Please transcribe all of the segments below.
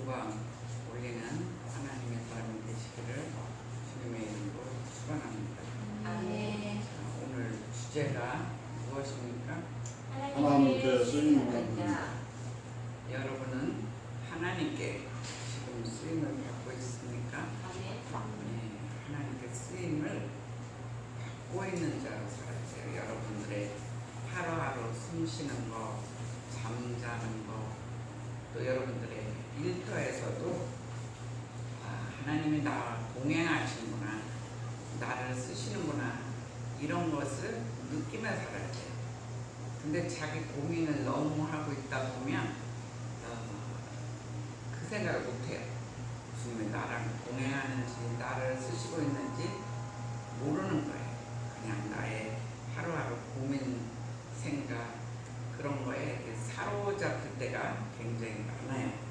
기도가 올리는 하나님의 사람이 되시기를 주님의 이름으로 축원합니다. 아멘. 오늘 주제가 무엇입니까? 하나님께 쓰임받는다. 여러분은 하나님께 지금 쓰임을 받고 있습니까? 아멘. 네, 하나님께 쓰임을 받고 있는 자로 살아야 돼요. 여러분들의 하루하루 숨쉬는 거, 잠자는 거, 또 여러분들의 일터에서도 하나님이 나와 동행하시는구나, 나를 쓰시는구나, 이런 것을 느끼며 살아야 돼요. 근데 자기 고민을 너무 하고 있다 보면 그 생각을 못해요. 주님이 나랑 동행하는지, 나를 쓰시고 있는지 모르는 거예요. 그냥 나의 하루하루 고민, 생각, 그런 거에 사로잡힐 때가 굉장히 많아요.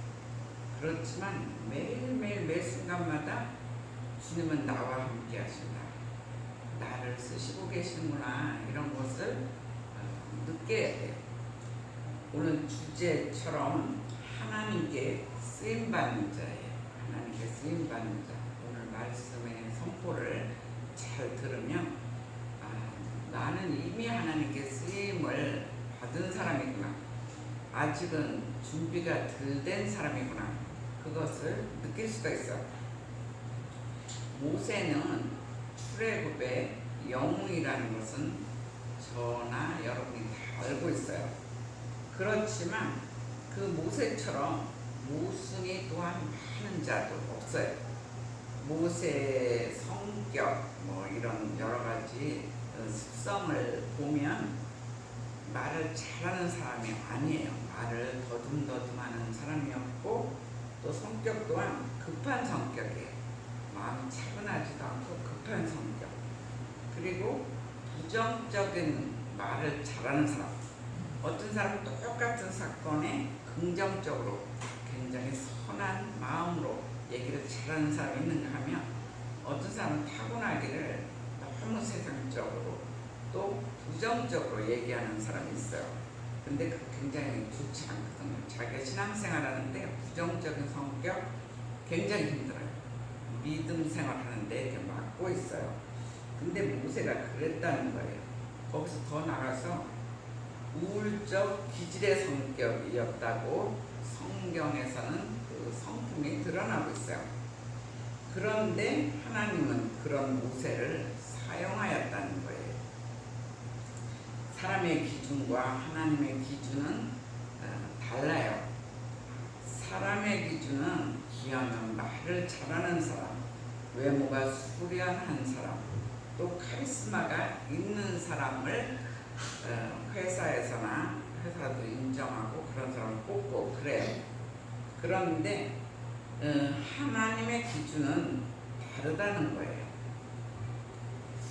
그렇지만 매일매일 매 순간마다 주님은 나와 함께 하신다, 나를 쓰시고 계시는구나, 이런 것을 느껴야 돼요. 오늘 주제처럼 하나님께 쓰임받는 자예요. 하나님께 쓰임받는 자. 오늘 말씀의 선포를 잘 들으면 나는 이미 하나님께 쓰임을 받은 사람이구나, 아직은 준비가 덜 된 사람이구나, 그것을 느낄 수가 있어. 모세는 출애굽의 영웅이라는 것은 저나 여러분이 다 알고 있어요. 그렇지만 그 모세처럼 모순이 또한 많은 자도 없어요. 모세의 성격, 이런 여러 가지 습성을 보면 말을 잘하는 사람이 아니에요. 말을 더듬더듬하는 사람이었고, 또 성격 또한 급한 성격이에요. 마음이 차분하지도 않고 급한 성격. 그리고 부정적인 말을 잘하는 사람. 어떤 사람은 똑같은 사건에 긍정적으로 굉장히 선한 마음으로 얘기를 잘하는 사람이 있는가 하면, 어떤 사람은 타고나기를 너무 세상적으로 또 부정적으로 얘기하는 사람이 있어요. 근데 그 굉장히 좋지 않거든요. 자기가 신앙생활 하는데 부정적인 성격 굉장히 힘들어요. 믿음 생활하는데 이렇게 막고 있어요. 근데 모세가 그랬다는 거예요. 거기서 더 나가서 우울적 기질의 성격이었다고 성경에서는 그 성품이 드러나고 있어요. 그런데 하나님은 그런 모세를 사용하였다는 거예요. 사람의 기준과 하나님의 기준은 달라요. 사람의 기준은 기하면 말을 잘하는 사람, 외모가 수려한 사람, 또 카리스마가 있는 사람을 회사도 인정하고 그런 사람을 뽑고 그래요. 그런데 하나님의 기준은 다르다는 거예요.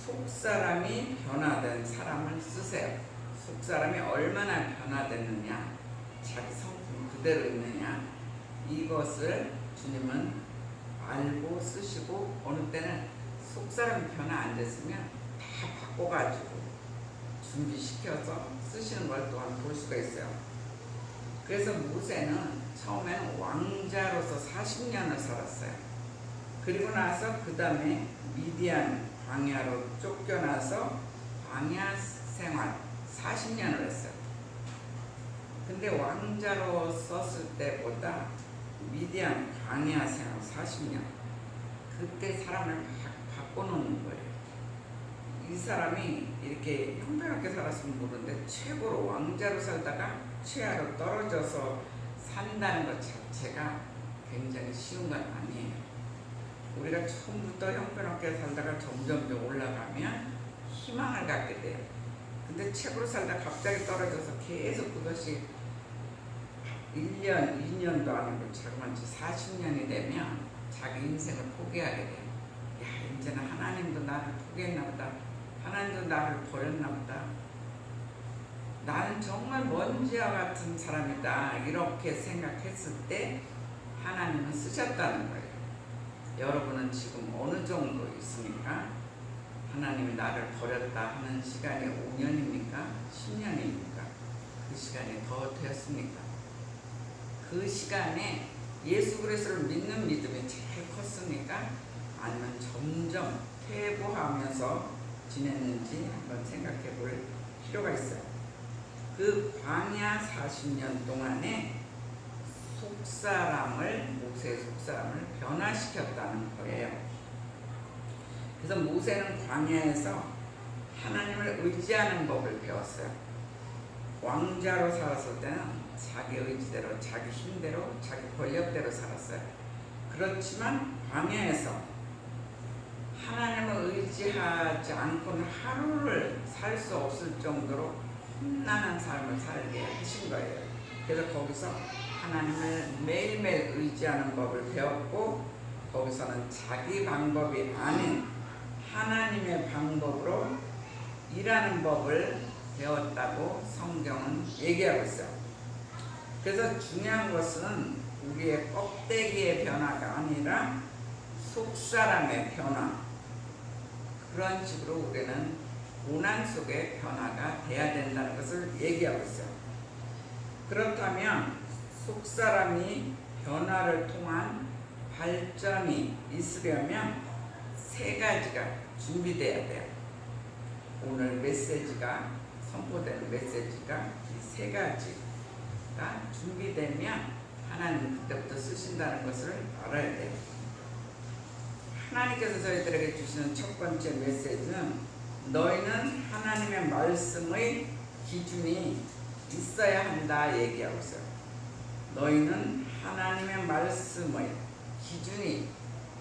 속사람이 변화된 사람을 쓰세요. 속사람이 얼마나 변화됐느냐, 자기 성품 그대로 있느냐, 이것을 주님은 알고 쓰시고, 어느 때는 속사람이 변화 안 됐으면 다 바꿔가지고 준비시켜서 쓰시는 걸 또한 볼 수가 있어요. 그래서 모세는 처음에는 왕자로서 40년을 살았어요. 그리고 나서 그 다음에 미디안 광야로 쫓겨나서 광야 생활 40년을 했어요. 근데 왕자로 썼을 때보다 미디안 광야 생활 40년, 그때 사람을 바꿔놓는 거예요. 이 사람이 이렇게 형편없게 살았으면 모르는데 최고로 왕자로 살다가 최하로 떨어져서 산다는 것 자체가 굉장히 쉬운 건 아니에요. 우리가 처음부터 형편없게 살다가 점점 올라가면 희망을 갖게 돼요. 근데 최고로 살다 갑자기 떨어져서 계속 그것이 1년, 2년도 아니고 자그마치 40년이 되면 자기 인생을 포기하게 돼요. 야, 이제는 하나님도 나를 포기했나 보다, 하나님도 나를 버렸나 보다, 나는 정말 먼지와 같은 사람이다, 이렇게 생각했을 때 하나님은 쓰셨다는 거예요. 여러분은 지금 어느 정도 있습니까? 하나님이 나를 버렸다 하는 시간이 5년입니까? 10년입니까? 그 시간이 더 되었습니까? 그 시간에 예수 그리스도를 믿는 믿음이 잘 컸습니까? 아니면 점점 퇴보하면서 지냈는지 한번 생각해 볼 필요가 있어요. 그 광야 40년 동안에 모세의 속사람을 변화시켰다는 거예요. 그래서 모세는 광야에서 하나님을 의지하는 법을 배웠어요. 왕자로 살았을 때는 자기 의지대로, 자기 힘대로, 자기 권력대로 살았어요. 그렇지만 광야에서 하나님을 의지하지 않고는 하루를 살 수 없을 정도로 험난한 삶을 살게 하신 거예요. 그래서 거기서 하나님을 매일매일 의지하는 법을 배웠고, 거기서는 자기 방법이 아닌 하나님의 방법으로 일하는 법을 배웠다고 성경은 얘기하고 있어요. 그래서 중요한 것은 우리의 껍데기의 변화가 아니라 속사람의 변화, 그런 식으로 우리는 고난 속의 변화가 돼야 된다는 것을 얘기하고 있어요. 그렇다면 속사람이 변화를 통한 발전이 있으려면 세 가지가 준비돼야 돼요. 오늘 메시지가, 선포되는 메시지가 이 세 가지가 준비되면 하나님 그때부터 쓰신다는 것을 알아야 돼요. 하나님께서 저희들에게 주시는 첫 번째 메시지는 너희는 하나님의 말씀의 기준이 있어야 한다 얘기하고 있어요. 너희는 하나님의 말씀의 기준이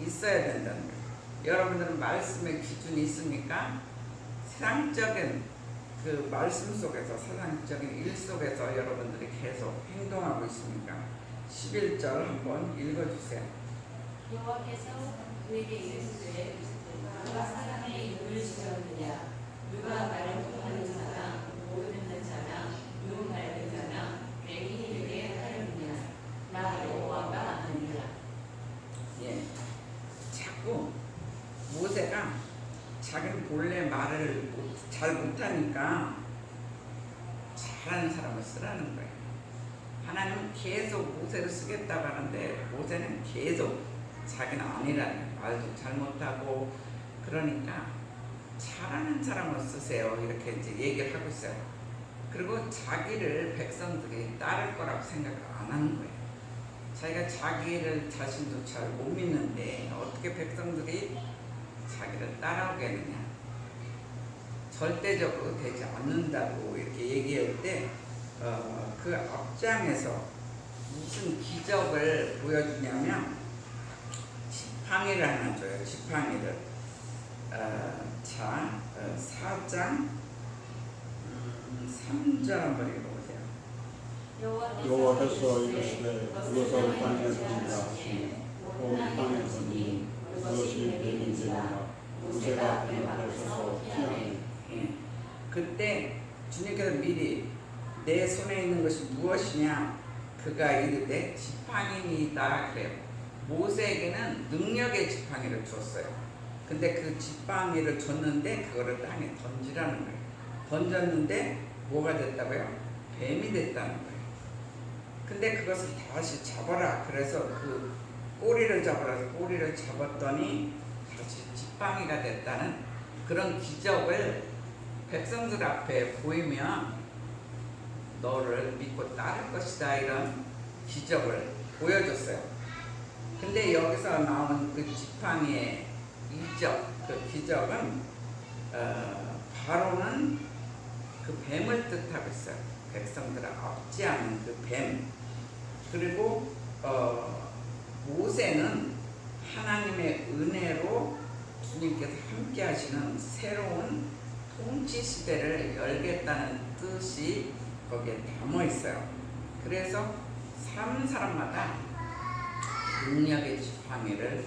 있어야 된다는 거예요. 여러분들은 말씀의 기준이 있습니까? 세상적인 그 말씀 속에서, 세상적인 일 속에서 여러분들이 계속 행동하고 있습니까? 11절 한번 읽어주세요. 여호와께서 그에게 이르시되 누가 사람의 이름을 지었느냐, 누가 말을 통하는 자나 못 듣는 자나 눈 밝은 자나 맹인에게 하였느냐, 나 여호와가 아니라. 예, 자꾸 모세가 자기는 본래 말을 잘 못하니까 잘하는 사람을 쓰라는 거예요. 하나님은 계속 모세를 쓰겠다고 하는데 모세는 계속 자기는 아니라는 거예요. 말도 잘 못하고, 그러니까 잘하는 사람을 쓰세요 이렇게 이제 얘기를 하고 있어요. 그리고 자기를 백성들이 따를 거라고 생각을 안 하는 거예요. 자기가 자기를 자신도 잘 못 믿는데 어떻게 백성들이 자기를 따라오겠느냐, 절대적으로 되지 않는다고 이렇게 얘기할 때 그 앞장에서 무슨 기적을 보여주냐면 지팡이를 하나 줘요. 지팡이를. 자, 4장 3절 한번 읽어보세요. 여호와께서 이르시되 그것을 땅에 던지라 하시니 온 땅에 던지니 그것이 뱀인지라 모세가 뱀 앞에 서서 피하니. 그때 주님께서 미리 내 손에 있는 것이 무엇이냐, 그가 이르되 지팡이니이다 그래요. 모세에게는 능력의 지팡이를 줬어요. 근데 그 지팡이를 줬는데 그거를 땅에 던지라는 거예요. 던졌는데 뭐가 됐다고요? 뱀이 됐다는 거예요. 근데 그것을 다시 잡아라, 그래서 그 꼬리를 잡아라, 꼬리를 잡았더니 다시 지팡이가 됐다는 그런 기적을 백성들 앞에 보이면 너를 믿고 따를 것이다, 이런 기적을 보여줬어요. 근데 여기서 나오는 그 지팡이의 이적, 그 기적은 바로는 그 뱀을 뜻하고 있어요. 백성들을 압제하는 그 뱀. 그리고 모세는 하나님의 은혜로 주님께서 함께 하시는 새로운 통치 시대를 열겠다는 뜻이 거기에 담아 있어요. 그래서 사람마다 능력의 지팡이를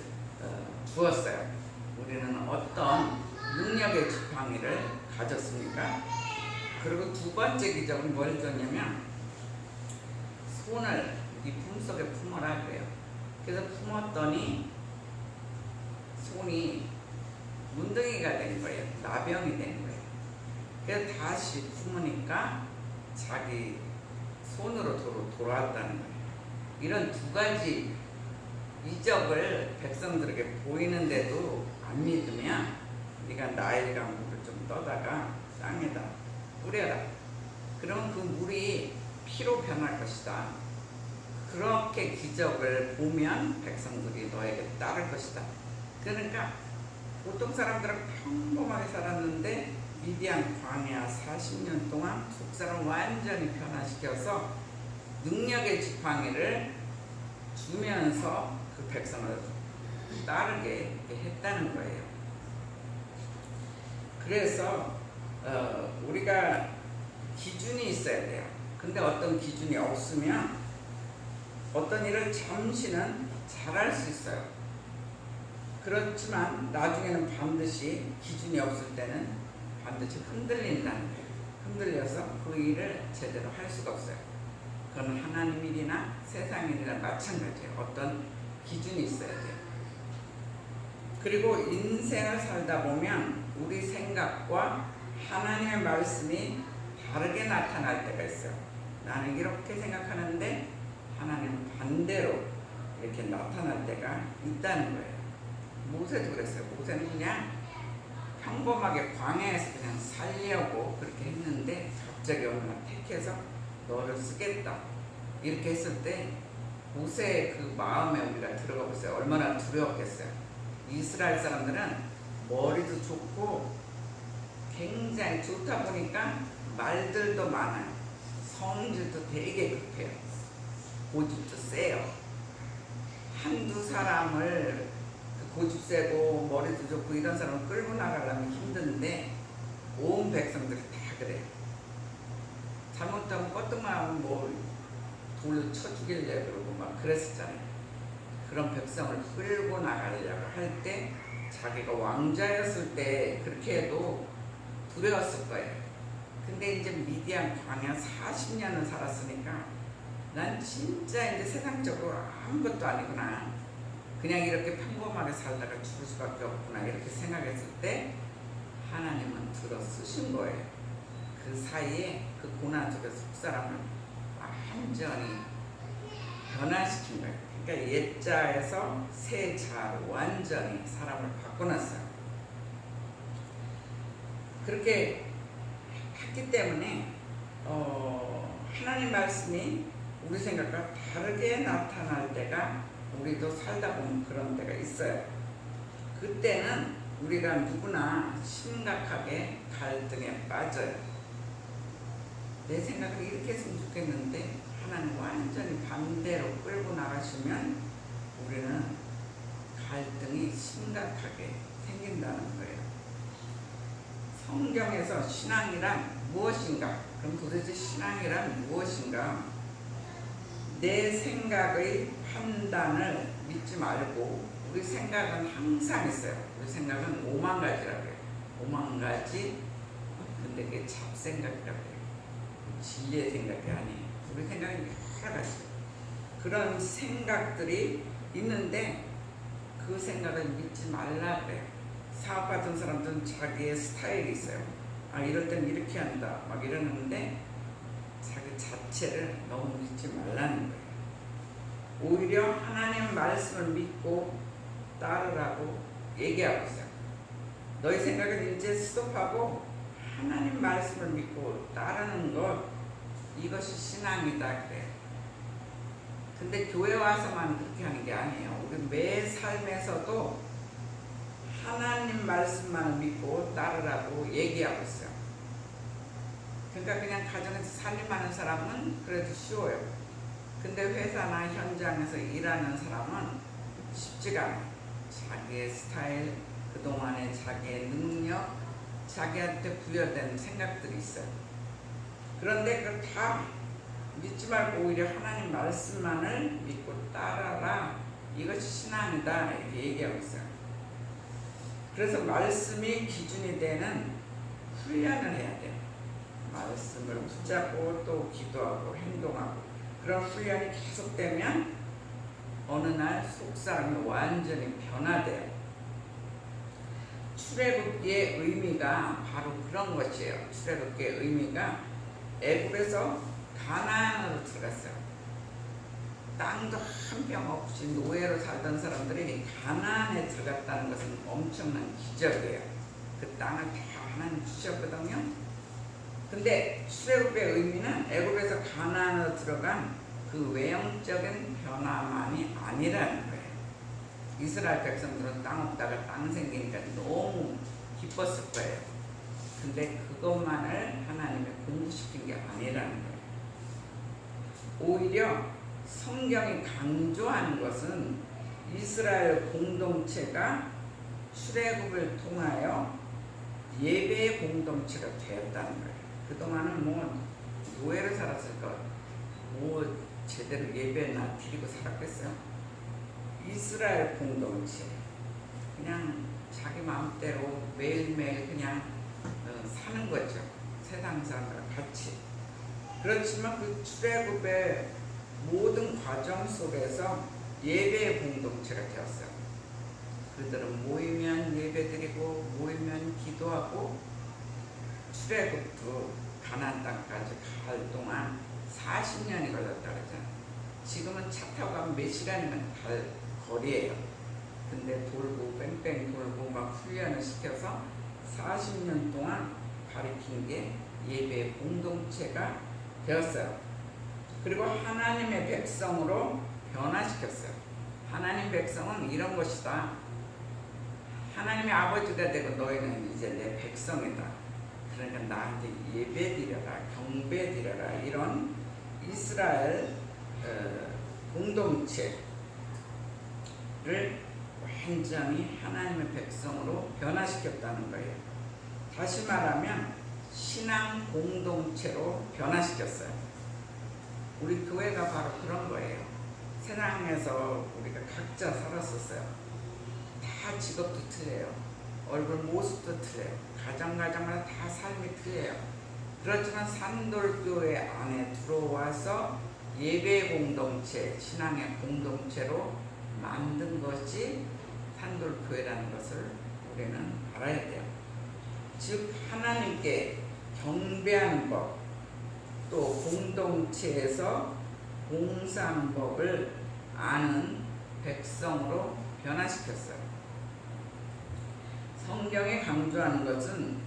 주었어요. 우리는 어떤 능력의 지팡이를 가졌습니까? 그리고 두 번째 기적은 뭘 줬냐면 손을 네 품속에 품어라 그래요. 그래서 품었더니 손이 문둥이가 된 거예요. 나병이 된 거예요. 그래서 다시 품으니까 자기 손으로 돌아왔다는 거예요. 이런 두 가지 이적을 백성들에게 보이는데도 안 믿으면 네가 나일강 물을 좀 떠다가 땅에다 뿌려라. 그러면 그 물이 피로 변할 것이다. 그렇게 기적을 보면 백성들이 너에게 따를 것이다. 그러니까 보통 사람들은 평범하게 살았는데 미디안 광야 40년 동안 속사람 완전히 변화시켜서 능력의 지팡이를 주면서 그 백성을 따르게 했다는 거예요. 그래서 우리가 기준이 있어야 돼요. 근데 어떤 기준이 없으면 어떤 일을 잠시는 잘할 수 있어요. 그렇지만 나중에는 반드시 기준이 없을 때는 반드시 흔들린다는 거예요. 흔들려서 그 일을 제대로 할 수가 없어요. 그건 하나님 일이나 세상 일이나 마찬가지예요. 어떤 기준이 있어야 돼요. 그리고 인생을 살다 보면 우리 생각과 하나님의 말씀이 다르게 나타날 때가 있어요. 나는 이렇게 생각하는데 하나님은 반대로 이렇게 나타날 때가 있다는 거예요. 모세도 그랬어요. 모세는 그냥 평범하게 광야에서 그냥 살려고 그렇게 했는데 갑자기 어느 날 택해서 너를 쓰겠다 이렇게 했을 때 모세의 그 마음에 우리가 들어가 보세요. 얼마나 두려웠겠어요. 이스라엘 사람들은 머리도 좋고 굉장히 좋다 보니까 말들도 많아요. 성질도 되게 급해요. 고집도 세요. 한두 사람을 고집 세고 머리도 좋고 이런 사람을 끌고 나가려면 힘든데 온 백성들이 다 그래요. 잘못하면 껐더만 뭐 돌로 쳐 죽이려고 그러고 막 그랬었잖아요. 그런 백성을 끌고 나가려고 할 때 자기가 왕자였을 때 그렇게 해도 두려웠을 거예요. 근데 이제 미디안 광야 40년을 살았으니까 난 진짜 이제 세상적으로 아무것도 아니구나. 그냥 이렇게 평범하게 살다가 죽을 수밖에 없구나. 이렇게 생각했을 때 하나님은 들어 쓰신 거예요. 그 사이에 그 고난 속에 속 사람을 완전히 변화시킨 거예요. 그러니까 옛자에서 새자로 완전히 사람을 바꿔놨어요. 그렇게 했기 때문에 하나님 말씀이 우리 생각과 다르게 나타날 때가 우리도 살다 보면 그런 때가 있어요. 그때는 우리가 누구나 심각하게 갈등에 빠져요. 내 생각을 이렇게 했으면 좋겠는데 하나님 완전히 반대로 끌고 나가시면 우리는 갈등이 심각하게 생긴다는 거예요. 성경에서 신앙이란 무엇인가? 그럼 도대체 신앙이란 무엇인가? 내 생각의 판단을 믿지 말고 우리 생각은 항상 있어요. 우리 생각은 5만 가지라고 해요. 5만 가지. 근데 그게 잡생각이라고 해요. 진리의 생각이 아니에요. 우리 생각은 여러 가지. 그런 생각들이 있는데 그 생각을 믿지 말라 그래요. 사업 같은 사람들은 자기의 스타일이 있어요. 아, 이럴 땐 이렇게 한다. 막 이러는데 자기 자체를 너무 믿지 말라는 거예요. 오히려 하나님 말씀을 믿고 따르라고 얘기하고 있어요. 너희 생각을 이제 스톱하고 하나님 말씀을 믿고 따르는 것, 이것이 신앙이다 그래요. 근데 교회 와서만 그렇게 하는 게 아니에요. 우리 매 삶에서도 하나님 말씀만 믿고 따르라고 얘기하고 있어요. 그러니까 그냥 가정에서 살림하는 사람은 그래도 쉬워요. 근데 회사나 현장에서 일하는 사람은 쉽지가 않아요. 자기의 스타일, 그동안의 자기의 능력, 자기한테 부여된 생각들이 있어요. 그런데 그걸 다 믿지 말고 오히려 하나님 말씀만을 믿고 따라라. 이것이 신앙이다. 이렇게 얘기하고 있어요. 그래서 말씀이 기준이 되는 훈련을 해야 돼요. 말씀을 붙잡고 또 기도하고 행동하고 그런 훈련이 계속되면 어느 날 속사람이 완전히 변화돼요. 출애굽기의 의미가 바로 그런 것이에요. 출애굽기의 의미가 애굽에서 가나안으로 들어갔어요. 땅도 한 평 없이 노예로 살던 사람들이 가나안에 들어갔다는 것은 엄청난 기적이에요. 그 땅을 다 하나님 주셨거든요. 근데 출애굽의 의미는 애굽에서 가나안으로 들어간 그 외형적인 변화만이 아니라는 거예요. 이스라엘 백성들은 땅 없다가 땅 생기니까 너무 기뻤을 거예요. 근데 그것만을 하나님이 공부시킨 게 아니라는 거예요. 오히려 성경이 강조하는 것은 이스라엘 공동체가 출애굽을 통하여 예배의 공동체가 되었다는 거예요. 그동안은 뭐 노예로 살았을까, 뭐 제대로 예배나 드리고 살았겠어요. 이스라엘 공동체 그냥 자기 마음대로 매일매일 그냥 사는 거죠. 세상 사람과 같이. 그렇지만 그 출애굽의 모든 과정 속에서 예배의 공동체가 되었어요. 그들은 모이면 예배드리고 모이면 기도하고 출애굽도 가나안 땅까지 갈 동안 40년이 걸렸다 그러잖아요. 지금은 차 타고 가면 몇 시간이면 갈 거리예요. 근데 돌고 뺑뺑 돌고 막 훈련을 시켜서 40년 동안 가르친 게 예배의 공동체가 되었어요. 그리고 하나님의 백성으로 변화시켰어요. 하나님 백성은 이런 것이다. 하나님의 아버지가 되고 너희는 이제 내 백성이다. 그러니까 나한테 예배드려라, 경배드려라. 이런 이스라엘 공동체를 완전히 하나님의 백성으로 변화시켰다는 거예요. 다시 말하면 신앙 공동체로 변화시켰어요. 우리 교회가 바로 그런 거예요. 세상에서 우리가 각자 살았었어요. 다 직업도 틀려요. 얼굴 모습도 틀려요. 가정마다 다 삶이 틀려요. 그렇지만 산돌교회 안에 들어와서 예배 공동체, 신앙의 공동체로 만든 것이 산돌교회라는 것을 우리는 알아야 돼요. 즉 하나님께 경배하는 법, 또 공동체에서 봉사하는 법을 아는 백성으로 변화시켰어요. 성경에 강조하는 것은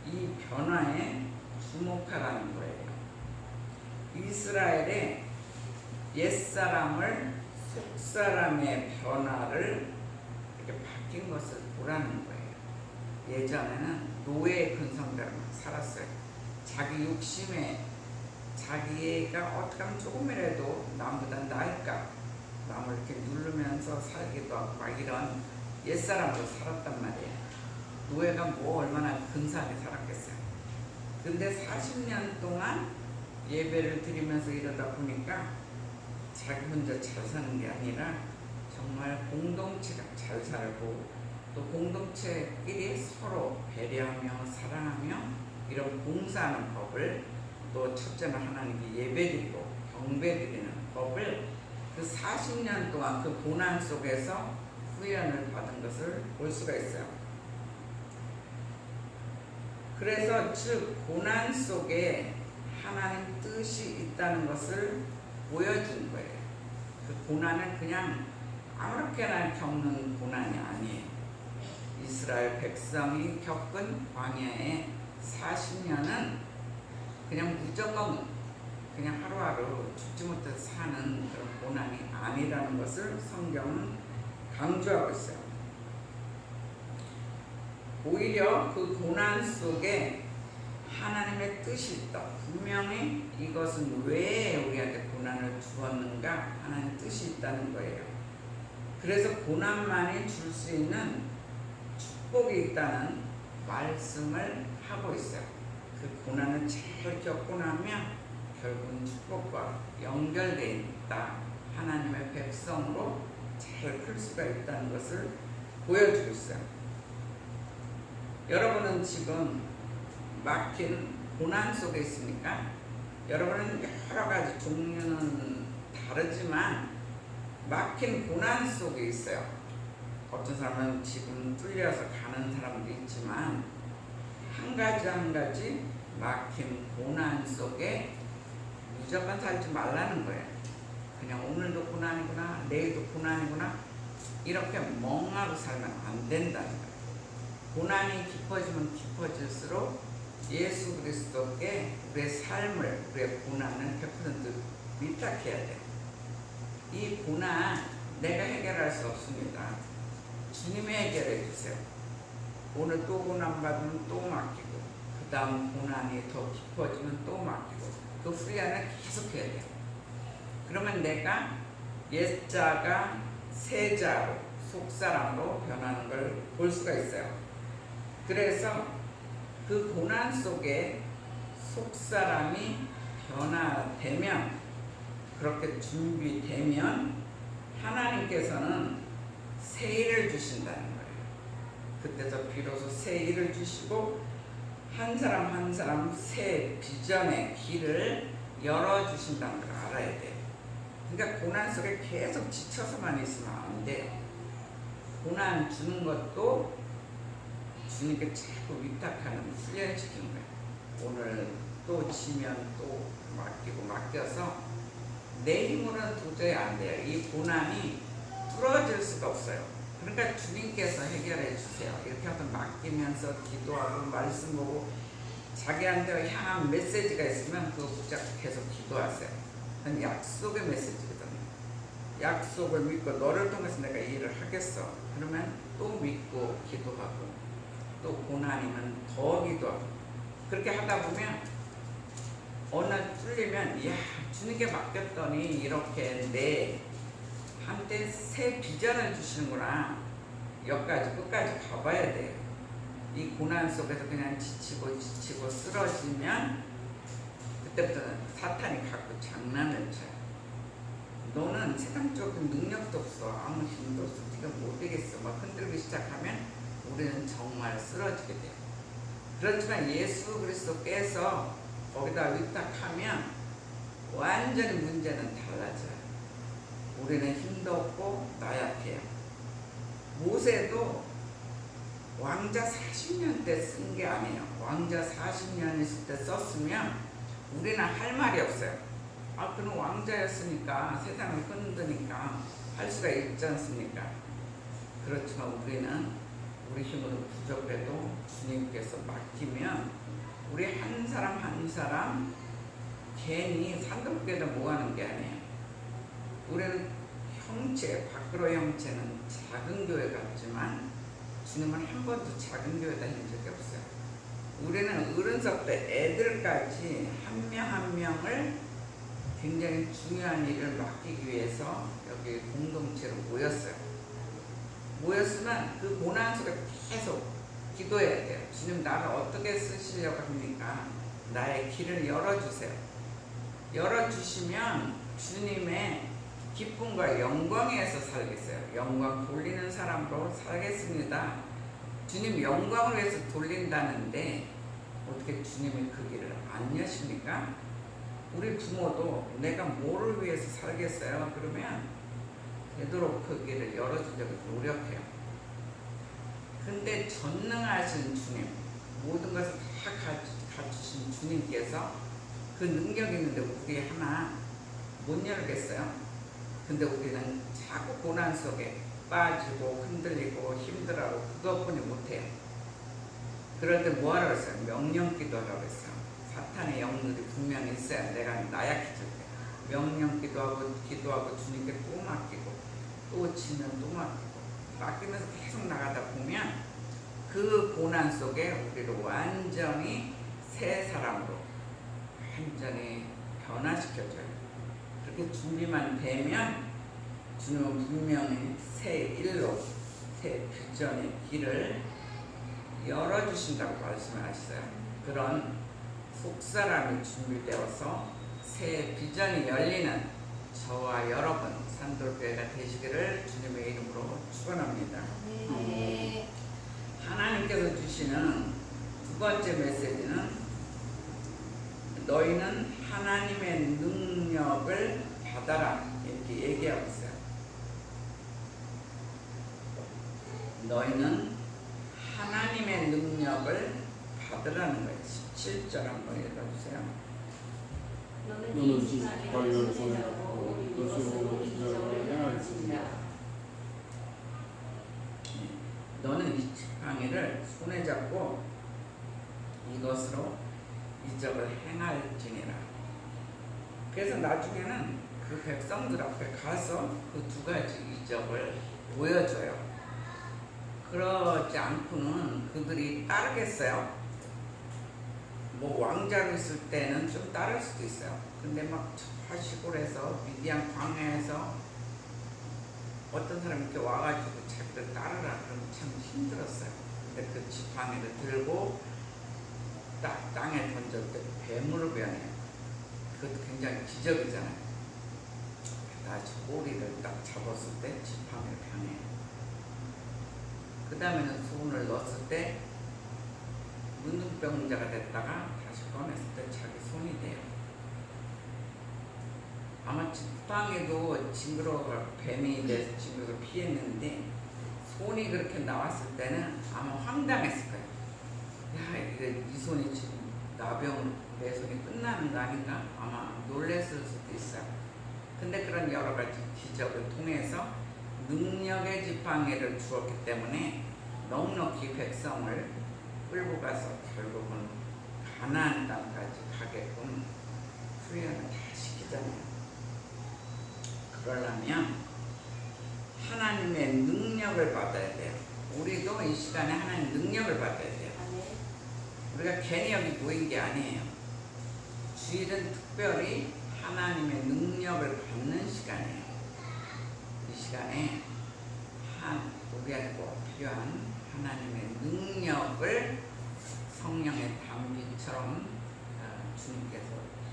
이 변화에 주목하라는 거예요. 이스라엘의 옛사람을 속사람의 변화를 이렇게 바뀐 것을 보라는 거예요. 예전에는 노예의 근성대로 살았어요. 자기 욕심에 자기가 어떻게 하면 조금이라도 남보다 나을까, 남을 이렇게 누르면서 살기도 하고 막 이런 옛사람으로 살았단 말이에요. 노예가 뭐 얼마나 근사하게 살았겠어요. 근데 40년 동안 예배를 드리면서 이러다 보니까 자기 혼자 잘 사는 게 아니라 정말 공동체가 잘 살고 또 공동체끼리 서로 배려하며 사랑하며 이런 봉사하는 법을, 또 첫째는 하나님께 예배드리고 경배드리는 법을 그 40년 동안 그 고난 속에서 후연을 받은 것을 볼 수가 있어요. 그래서 즉 고난 속에 하나님 뜻이 있다는 것을 보여준 거예요. 그 고난은 그냥 아무렇게나 겪는 고난이 아니에요. 이스라엘 백성이 겪은 광야의 40년은 그냥 무조건 그냥 하루하루 죽지 못해서 사는 그런 고난이 아니라는 것을 성경은 강조하고 있어요. 오히려 그 고난 속에 하나님의 뜻이 있다. 분명히 이것은 왜 우리한테 고난을 주었는가, 하나님의 뜻이 있다는 거예요. 그래서 고난만이 줄 수 있는 축복이 있다는 말씀을 하고 있어요. 그 고난을 잘 겪고 나면 결국은 축복과 연결되어 있다. 하나님의 백성으로 잘 클 수가 있다는 것을 보여주고 있어요. 여러분은 지금 막힌 고난 속에 있으니까 여러분은 여러 가지 종류는 다르지만 막힌 고난 속에 있어요. 어떤 사람은 지금 뚫려서 가는 사람도 있지만 한 가지 한 가지 막힌 고난 속에 무조건 살지 말라는 거예요. 그냥 오늘도 고난이구나, 내일도 고난이구나 이렇게 멍하고 살면 안 된다는 거예요. 고난이 깊어지면 깊어질수록 예수 그리스도께 우리의 삶을, 우리의 고난을 100% 위탁해야 돼요. 이 고난 내가 해결할 수 없습니다. 주님이 해결해 주세요. 오늘 또 고난 받으면 또 맡기고, 그 다음 고난이 더 깊어지면 또 맡기고, 그 훈련을 계속 해야 돼요. 그러면 내가 옛자가 새자로, 속사람으로 변하는 걸 볼 수가 있어요. 그래서 그 고난 속에 속사람이 변화되면, 그렇게 준비되면 하나님께서는 새 일을 주신다는 거예요. 그때서 비로소 새 일을 주시고 한 사람 한 사람 새 비전의 길을 열어주신다는 걸 알아야 돼요. 그러니까 고난 속에 계속 지쳐서만 있으면 안 돼요. 고난 주는 것도 주님께 자꾸 위탁하는 훈련시키는 거예요. 오늘 또 지면 또 맡겨서 내 힘으로는 도저히 안 돼요. 이 고난이 풀어질 수가 없어요. 그러니까 주님께서 해결해 주세요. 이렇게 해서 맡기면서 기도하고 말씀 보고 자기한테 향한 메시지가 있으면 그거 붙잡고 계속 기도하세요. 그건 약속의 메시지거든요. 약속을 믿고 너를 통해서 내가 이 일을 하겠어. 그러면 또 믿고 기도하고 또 고난이면 더 기도하고 그렇게 하다 보면 어느 날 뚫리면 야 주님께 맡겼더니 이렇게 내 한때 새 비전을 주시는구나. 여기까지 끝까지 가봐야 돼요. 이 고난 속에서 그냥 지치고 쓰러지면 그때부터는 사탄이 갖고 장난을 쳐요. 너는 세상적인 능력도 없어. 아무 힘도 없어. 네가 못되겠어. 막 흔들기 시작하면 우리는 정말 쓰러지게 돼요. 그렇지만 예수 그리스도께서 거기다 위탁하면 완전히 문제는 달라져요. 우리는 힘도 없고 나약해요. 모세도 왕자 40년 때 쓴 게 아니에요. 왕자 40년 있을 때 썼으면 우리는 할 말이 없어요. 아, 그는 왕자였으니까 세상을 흔드니까 할 수가 있지 않습니까? 그렇지만 우리는 우리 힘으로 부족해도 주님께서 맡기면 우리 한 사람 한 사람 괜히 산돌교회에다 모아는 게 아니에요. 우리는 형체, 밖으로 형체는 작은 교회 같지만 주님은 한 번도 작은 교회다 한 적이 없어요. 우리는 어른서부터 애들까지 한 명 한 명을 굉장히 중요한 일을 맡기기 위해서 여기 공동체로 모였어요. 모였으면 그 고난 속에 계속 기도해야 돼요. 주님 나를 어떻게 쓰시려고 합니까? 나의 길을 열어주세요. 열어주시면 주님의 기쁨과 영광에서 살겠어요. 영광 돌리는 사람으로 살겠습니다. 주님 영광을 위해서 돌린다는데 어떻게 주님이 그 길을 안 여십니까? 우리 부모도 내가 뭐를 위해서 살겠어요? 그러면 되도록 그 길을 열어주려고 노력해요. 근데 전능하신 주님, 모든 것을 다 갖추신 주님께서 그 능력이 있는데 우리 하나 못 열겠어요? 근데 우리는 자꾸 고난 속에 빠지고 흔들리고 힘들어하고 그것뿐이 못해요. 그럴 때 뭐하라고 했어요? 명령 기도하라고 했어요. 사탄의 영들이 분명히 있어요. 내가 나약해질 때 명령 기도하고 주님께 또 맡기고 또 지면 또 맡기면서 계속 나가다 보면 그 고난 속에 우리를 완전히 새 사람으로 완전히 변화시켜줘요. 그렇게 준비만 되면 주님은 분명히 새 일로 새 비전의 길을 열어주신다고 말씀하셨어요. 그런 속사람이 준비되어서 새 비전이 열리는 저와 여러분 산돌교회가 되시기를 주님의 이름으로 축원합니다. 네. 하나님께서 주시는 두 번째 메시지는 너희는 하나님의 능력을 받아라 이렇게 얘기하고 있어요. 너희는 하나님의 능력을 받으라는 거예요. 17절 한번 읽어주세요. 너는 이 지팡이를 손에 잡고 이것으로 이적을 행할지니라. 너는 이 지팡이를 손에 잡고 이것으로 이적을 행할지니라. 그래서 나중에는 그 백성들 앞에 가서 그 두 가지 이적을 보여줘요. 그러지 않고는 그들이 따르겠어요? 뭐 왕자로 있을 때는 좀 따를 수도 있어요. 근데 막 저 시골에서 미디안 광야에서 어떤 사람이 이렇게 와가지고 자기를 따르라 그러면 참 힘들었어요. 근데 그 지팡이를 들고 딱 땅에 던질 때 뱀으로 변해요. 그것도 굉장히 기적이잖아요. 다시 꼬리를 딱 잡았을 때 지팡이를 변해요. 그 다음에는 손을 넣었을 때 문둥병자가 됐다가 다시 꺼냈을 때 자기 손이 돼요. 아마 지팡이도 징그러워 뱀이 돼서 징그러워 피했는데 손이 그렇게 나왔을 때는 아마 황당했을 거예요. 야, 이 손이 지금 나병 내 손이 끝나는 거 아닌가? 아마 놀랬을 수도 있어요. 근데 그런 여러 가지 기적을 통해서 능력의 지팡이를 주었기 때문에 넉넉히 백성을 끌고 가서 결국은 가나안 땅까지 가게끔 후회를 다 시키잖아요. 그러려면 하나님의 능력을 받아야 돼요. 우리도 이 시간에 하나님 능력을 받아야 돼요. 우리가 괜히 여기 모인 게 아니에요. 주일은 특별히 하나님의 능력을 받는 시간이에요. 이 시간에 우리에게 꼭 필요한 하나님의 능력을 성령의 담비처럼 주님께서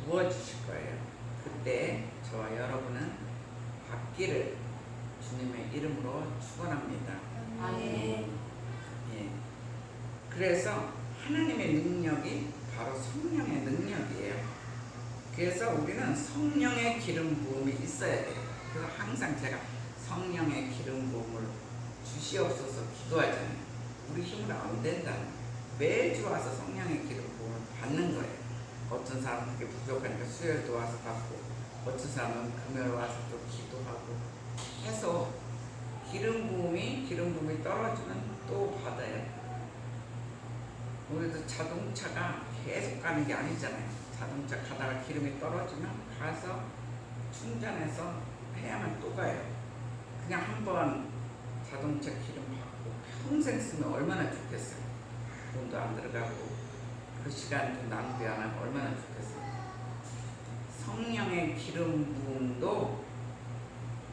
부어주실 거예요. 그때 저와 여러분은 받기를 주님의 이름으로 축원합니다. 예. 그래서 하나님의 능력이 바로 성령의 능력이에요. 그래서 우리는 성령의 기름 부음이 있어야 돼요. 그래서 항상 제가 성령의 기름 부음을 주시옵소서 기도하잖아요. 우리 힘으로 안 된다는 거예요. 매주 와서 성령의 기름 부음을 받는 거예요. 어떤 사람은 그게 부족하니까 수요일도 와서 받고, 어떤 사람은 금요일 와서 또 기도하고 해서 기름 부음이 떨어지면 또 받아요. 우리도 자동차가 계속 가는 게 아니잖아요. 자동차 가다가 기름이 떨어지면 가서 충전해서 해야만 또 가요. 그냥 한번 자동차 기름 받고 평생 쓰면 얼마나 좋겠어요. 돈도 안 들어가고 그 시간도 낭비 안 하고 얼마나 좋겠어요. 성령의 기름 부음도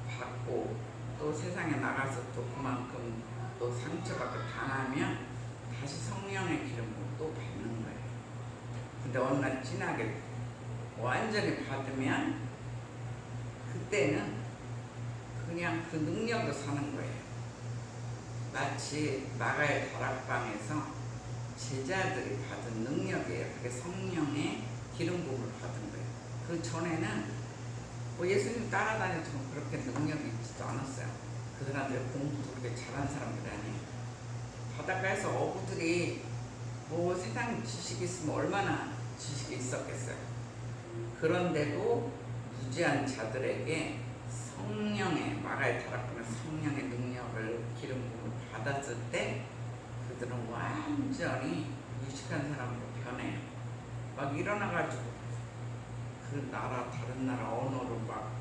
받고 또 세상에 나가서 또 그만큼 또 상처받고 당하면 다시 성령의 기름 부음 또 받는 거예요. 근데 어느 날 진하게 완전히 받으면 그때는 그냥 그 능력으로 사는 거예요. 마치 마가의 다락방에서 제자들이 받은 능력이에요. 그게 성령의 기름 부음을 받은 거예요. 그 전에는 예수님 따라다녔지만 그렇게 능력이 있지도 않았어요. 그 사람들이 공부도 그렇게 잘한 사람들이 아니에요. 바닷가에서 어부들이 세상 지식이 있으면 얼마나 지식이 있었겠어요. 그런데도 무지한 자들에게 마가의 다락방의 성령의 능력을 기름 부음을 받았을 때 그들은 완전히 유식한 사람으로 변해요. 막 일어나가지고 그 나라 다른 나라 언어로 막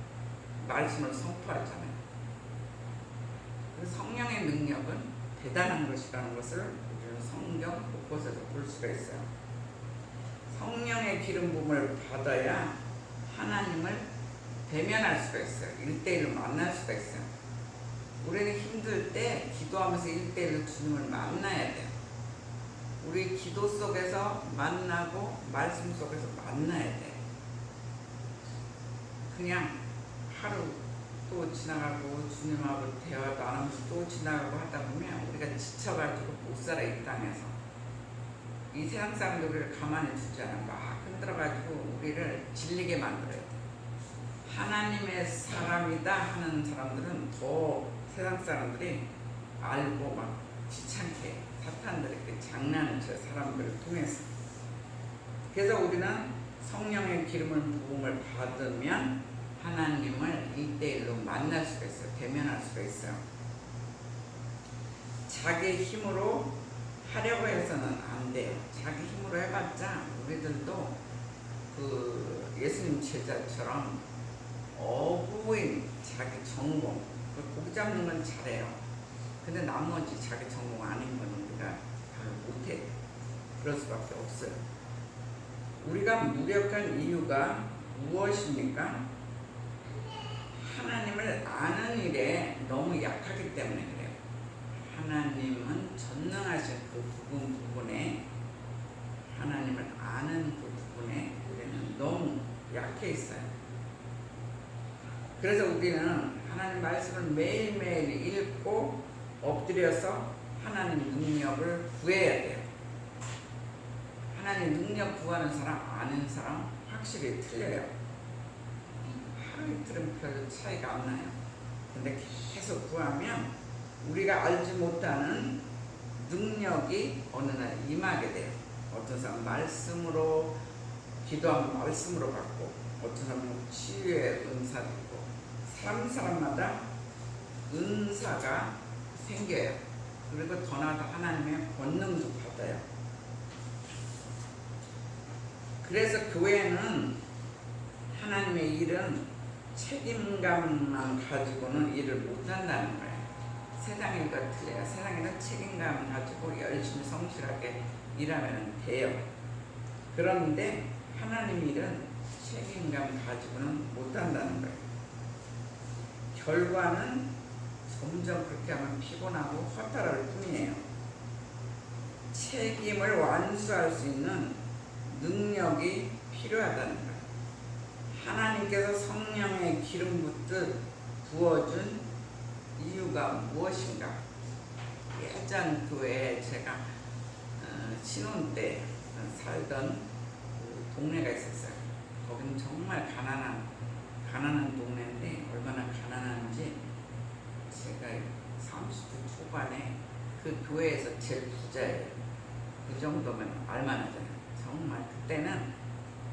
말씀을 선포하잖아요. 그 성령의 능력은 대단한 것이라는 것을 우리는 성경 곳곳에서 볼 수가 있어요. 성령의 기름 부음을 받아야 하나님을 대면할 수가 있어요. 1대1로 만날 수가 있어요. 우리는 힘들 때 기도하면서 1대1로 주님을 만나야 돼요. 우리 기도 속에서 만나고 말씀 속에서 만나야 돼요. 그냥 하루 또 지나가고 주님하고 대화도 안 하면서 또 지나가고 하다 보면 우리가 지쳐가지고 못 살아. 이 땅에서 이 세상 사람들 우리를 가만히 두지 않아. 막 흔들어가지고 우리를 질리게 만들어야 돼. 하나님의 사람이다 하는 사람들은 더 세상 사람들이 알고 막 귀찮게 사탄들에게 장난을 쳐. 사람들을 통해서. 그래서 우리는 성령의 기름을 부음을 받으면 하나님을 1대1로 만날 수가 있어요. 대면할 수가 있어요. 자기 힘으로 하려고 해서는 안 돼요. 자기 힘으로 해봤자 우리들도 그 예수님 제자처럼 어부인 자기 전공, 고기 잡는 건 잘해요. 근데 나머지 자기 전공 아닌 건 우리가 별로 못해요. 그럴 수밖에 없어요. 우리가 무력한 이유가 무엇입니까? 하나님을 아는 일에 너무 약하기 때문에 그래요. 하나님은 전능하신 그 부분에 하나님을 아는 그 부분에 우리는 너무 약해 있어요. 그래서 우리는 하나님 말씀을 매일매일 읽고 엎드려서 하나님 능력을 구해야 돼요. 하나님 능력 구하는 사람, 아는 사람 확실히 틀려요. 하루 이틀은 별 차이가 안 나요. 근데 계속 구하면 우리가 알지 못하는 능력이 어느 날 임하게 돼요. 어떤 사람은 말씀으로 기도하면 말씀으로 받고, 어떤 사람은 치유의 은사도 있고, 사람마다 은사가 생겨요. 그리고 더 나아가 하나님의 권능도 받아요. 그래서 교회는 하나님의 일은 책임감만 가지고는 일을 못한다는 거예요. 세상일과 틀려요. 세상에는 책임감 가지고 열심히 성실하게 일하면 돼요. 그런데 하나님 일은 책임감 가지고는 못한다는 거예요. 결과는 점점 그렇게 하면 피곤하고 허탈할 뿐이에요. 책임을 완수할 수 있는 능력이 필요하다는 거예요. 하나님께서 성령의 기름 붓듯 부어준 이유가 무엇인가? 예전 교회에 제가 신혼 때 살던 동네가 있었어요. 거기는 정말 가난한 동네인데 얼마나 가난한지 제가 30대 초반에 그 교회에서 제일 부자예요. 그 정도면 알만하잖아요. 정말 그때는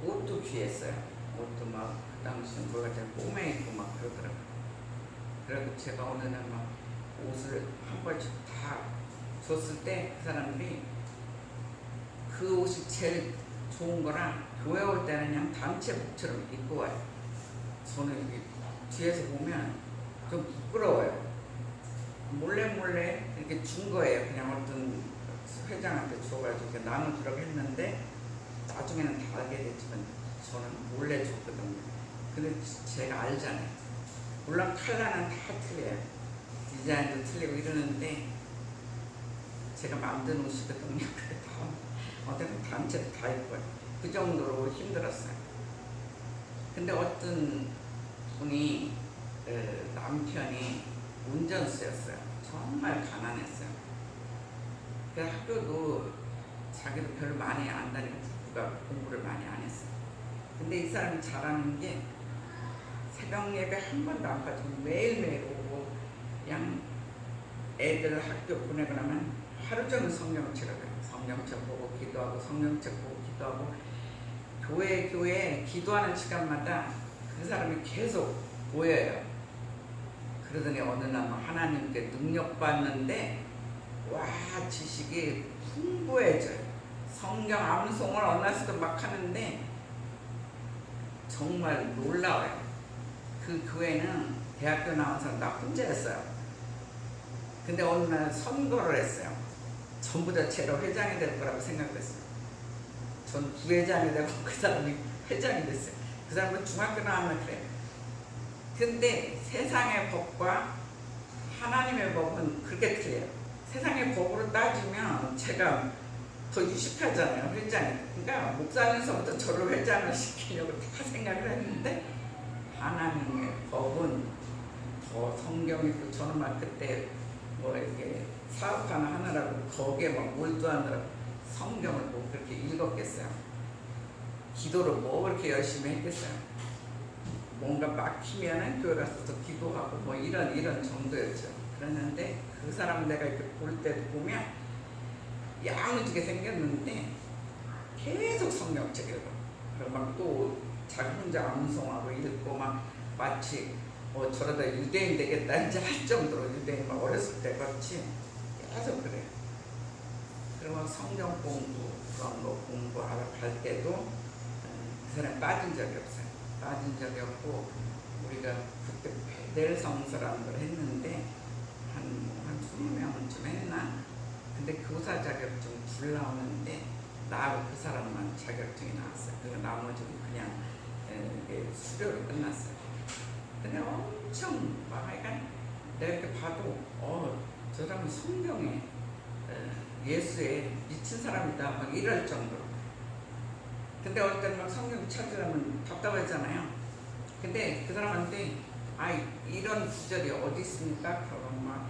옷도 귀했어요. 옷도 막 그 당시는 뭐가 잘 꿰매 있고 막 그러더라고요. 그래도 제가 어느 날 막 옷을 한 벌씩 다 줬을 때 그 사람들이 그 옷이 제일 좋은 거라 교회 올 때는 그냥 단체복처럼 입고 와요. 저는 이렇게 뒤에서 보면 좀 부끄러워요. 몰래 이렇게 준 거예요. 그냥 어떤 회장한테 줘가지고 이렇게 나눠주라고 했는데 나중에는 다 알게 됐지만 저는 몰래 줬거든요. 근데 제가 알잖아요. 물론 컬러는 다 틀려요. 디자인도 틀리고 이러는데 제가 만든 옷이거든요. 어떤 단체로 다 입고 그 정도로 힘들었어요. 근데 어떤 분이 남편이 운전수였어요. 정말 가난했어요. 그 학교도 자기도 별로 많이 안 다니고 부부가 공부를 많이 안 했어요. 근데 이 사람이 잘하는 게 새벽 예배 한 번도 안 빠지고 매일매일 오고 그냥 애들 학교 보내고 나면 하루 종일 성경책을 봐요. 성경책 보고 기도하고 성경책 보고 기도하고 교회 기도하는 시간마다 그 사람이 계속 보여요. 그러더니 어느 날 하나님께 능력 받는데 와 지식이 풍부해져요. 성경 암송을 언어스도 막 하는데 정말 놀라워요. 그 교회는 대학교 나온 사람 나 혼자였어요. 근데 어느 날 선거를 했어요. 전부 다 제가 회장이 될 거라고 생각을 했어요. 전 부회장이 되고 그 사람이 회장이 됐어요. 그 사람은 중학교 나오면 그래요. 근데 세상의 법과 하나님의 법은 그렇게 틀려요. 세상의 법으로 따지면 제가 더 유식하잖아요. 회장이. 그러니까 목사님서부터 저를 회장을 시키려고 다 생각을 했는데 하나님의 법은 더 성경이 있고 저는 막 그때 뭐 이렇게 사업 하나 하느라고 거기에 막 몰두하느라고 성경을 뭐 그렇게 읽었겠어요. 기도를 뭐 그렇게 열심히 했겠어요. 뭔가 막히면은 교회 가서 더 기도하고 뭐 이런 정도였죠. 그랬는데 그 사람 내가 이렇게 볼 때 보면 야무지게 생겼는데 계속 성경책 읽어. 그리고 막 또 자기 혼자 암송하고 읽고 막 마치 저러다 유대인 되겠다 이제 할 정도로 유대인 막 어렸을 때 그렇지 계속 그래요. 그러면 성경 공부 그런 거 공부하러 갈 때도 그 사람 빠진 적이 없어요. 빠진 적이 없고 우리가 그때 베델 성서라는 걸 했는데 한 20명쯤 했나? 근데 교사 자격증 둘 나오는데 나하고 그 사람만 자격증이 나왔어요. 그리고 나머지는 그냥 수료로 끝났어요. 근데 엄청 막 하여간 내가 이렇게 봐도 저 사람은 성경에 예수에 미친 사람이다 막 이럴 정도로. 근데 어떨 때는 막 성경 찾으려면 답답하잖아요. 근데 그 사람한테 이런 구절이 어디 있습니까? 그러면 막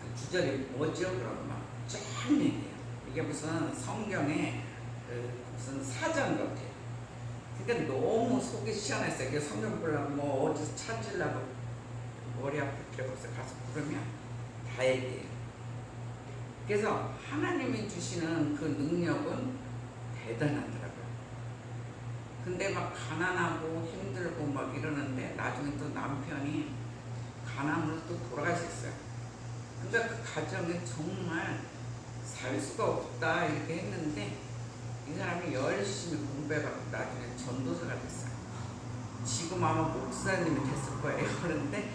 그 구절이 뭐죠? 그러면 막 쫙 얘기해요. 이게 무슨 성경에 무슨 사전 같아요. 그러니까 너무 속이 시원했어요. 이게 성경 보려면 뭐 어디서 찾으려고 머리 아플 필요가 없어요. 가서 부르면 다 얘기해요. 그래서 하나님이 주시는 그 능력은 대단하더라고요. 근데 막 가난하고 힘들고 막 이러는데 나중에 또 남편이 가난으로 또 돌아가셨어요. 근데 그 가정에 정말 살 수가 없다 이렇게 했는데 이 사람이 열심히 공부해갖고 나중에 전도사가 됐어요. 지금 아마 목사님이 됐을 거예요. 그런데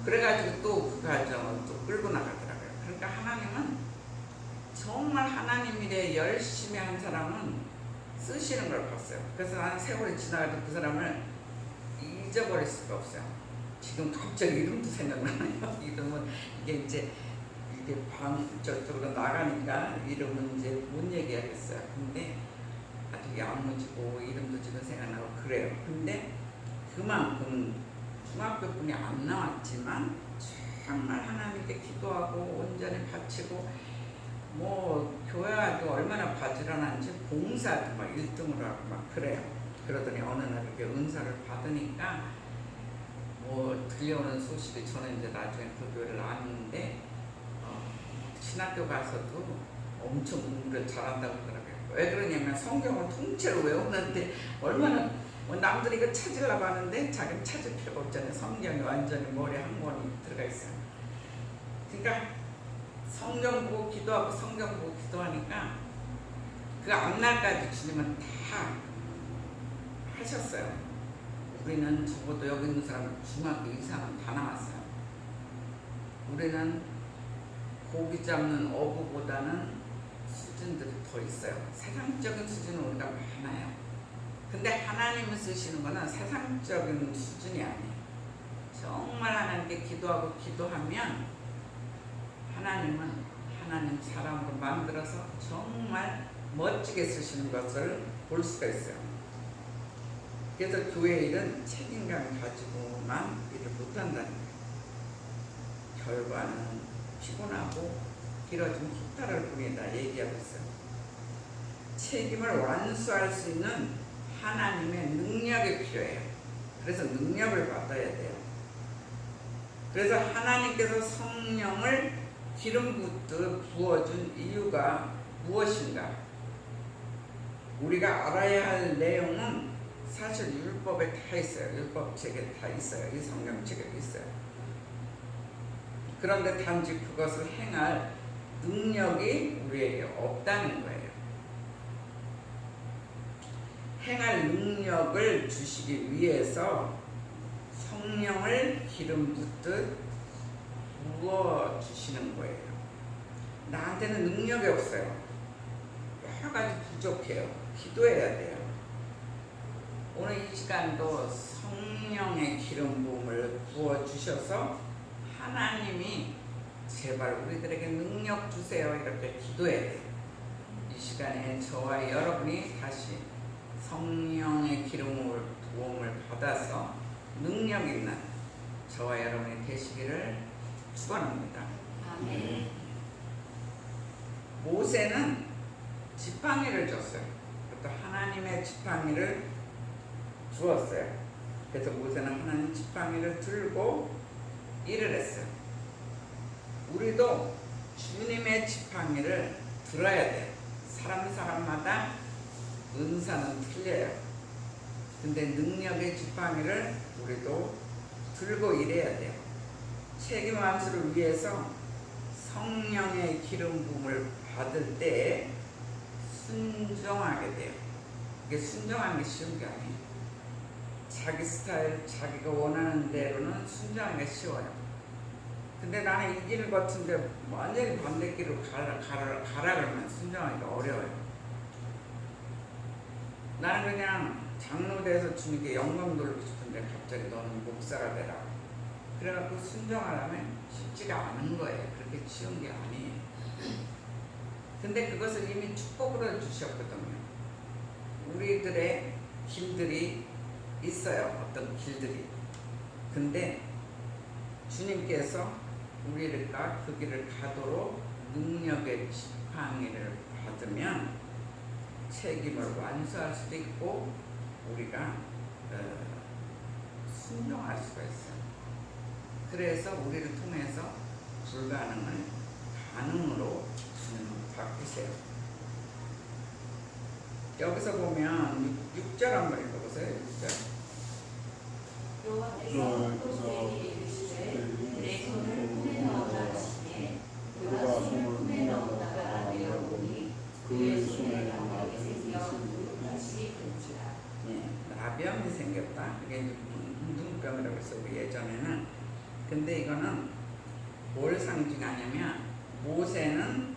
그래가지고 또 그 가정을 또 끌고 나가더라고요. 그러니까 하나님은 정말 하나님 일에 열심히 한 사람은 쓰시는 걸 봤어요. 그래서 나는 세월이 지나가도 그 사람을 잊어버릴 수가 없어요. 지금 갑자기 이름도 생각나요. 이름은 이게 저쪽으로 나가니까 이름은 이제 못 얘기하겠어요. 근데 아주 야무지고 이름도 지금 생각나고 그래요. 근데 그만큼 중학교뿐이 안 나왔지만 정말 하나님께 기도하고 온전히 바치고 뭐 교회도 얼마나 바지런한지 봉사도 막 1등으로 하고 막 그래요. 그러더니 어느 날 이렇게 은사를 받으니까 뭐 들려오는 소식이 저는 이제 나중에 그 교회를 나왔는데 신학교 가서도 엄청 공부를 잘한다고 그러더라고요. 왜 그러냐면 성경을 통째로 외우는데 얼마나 남들이 이거 찾으려고 하는데 자기는 찾을 필요가 없잖아요. 성경이 완전히 머리에 한 권이 들어가 있어요. 그러니까 성경 보고 기도하고 성경 보고 기도하니까 그 앞날까지 주님은 다 하셨어요. 우리는 적어도 여기 있는 사람 중학교 이상은 다 나왔어요. 우리는 고기 잡는 어부보다는 수준들이 더 있어요. 세상적인 수준은 우리가 많아요. 근데 하나님을 쓰시는 거는 세상적인 수준이 아니에요. 정말 하나님께 기도하고 기도하면 하나님 사람으로 만들어서 정말 멋지게 쓰시는 것을 볼 수가 있어요. 그래서 교회 일은 책임감 가지고만 일을 못한다는 거예요. 결과는 피곤하고 길어진 후타를 뿐이다 얘기하고 있어요. 책임을 완수할 수 있는 하나님의 능력이 필요해요. 그래서 능력을 받아야 돼요. 그래서 하나님께서 성령을 기름 붓듯 부어준 이유가 무엇인가? 우리가 알아야 할 내용은 사실 율법에 다 있어요. 율법책에 다 있어요. 이 성경책에도 있어요. 그런데 단지 그것을 행할 능력이 우리에게 없다는 거예요. 행할 능력을 주시기 위해서 성령을 기름 붓듯 부어주시는 거예요. 나한테는 능력이 없어요. 여러 가지 부족해요. 기도해야 돼요. 오늘 이 시간도 성령의 기름 부음을 부어주셔서 하나님이 제발 우리들에게 능력 주세요 이렇게 기도해야 돼요. 이 시간에 저와 여러분이 다시 성령의 기름 부음을 받아서 능력 있는 저와 여러분이 되시기를 축원합니다. 아멘. 모세는 지팡이를 줬어요. 또 하나님의 지팡이를 주었어요. 그래서 모세는 하나님 지팡이를 들고 일을 했어요. 우리도 주님의 지팡이를 들어야 돼요. 사람마다 은사는 틀려요. 근데 능력의 지팡이를 우리도 들고 일해야 돼요. 책임 완수를 위해서 성령의 기름 부음을 받을 때 순종하게 돼요. 이게 순종하는 게 쉬운 게 아니에요. 자기 스타일, 자기가 원하는 대로는 순종하는 게 쉬워요. 근데 나는 이 길 같은데 완전히 반대길로 가라 그러면 순종하기가 어려워요. 나는 그냥 장로돼서 주님께 영광 돌리고 싶은데 갑자기 너는 목사가 되라. 그래갖고 순종하려면 쉽지가 않은 거예요. 그렇게 쉬운 게 아니에요. 근데 그것을 이미 축복으로 주셨거든요. 우리들의 길들이 있어요. 어떤 길들이. 근데 주님께서 우리가 그 길을 가도록 능력의 지팡이를 받으면 책임을 완수할 수도 있고 우리가 순종할 수가 있어요. 그래서 우리를 통해서 불가능을 가능으로 주님은 바꾸세요. 여기서 보면 6절 한번 읽어보세요. 6절. 여호와께서 또 그에게 이르시되 내 손을 품에 넣어라 하시매 그가 손을 품에 넣었다가 내어보니 그의 손에 나병이 생겨 눈같이 큰지라. 나병이 생겼다. 이게 눈병이라고 했어요. 우리 예전에는. 근데 이거는 뭘 상징하냐면 모세는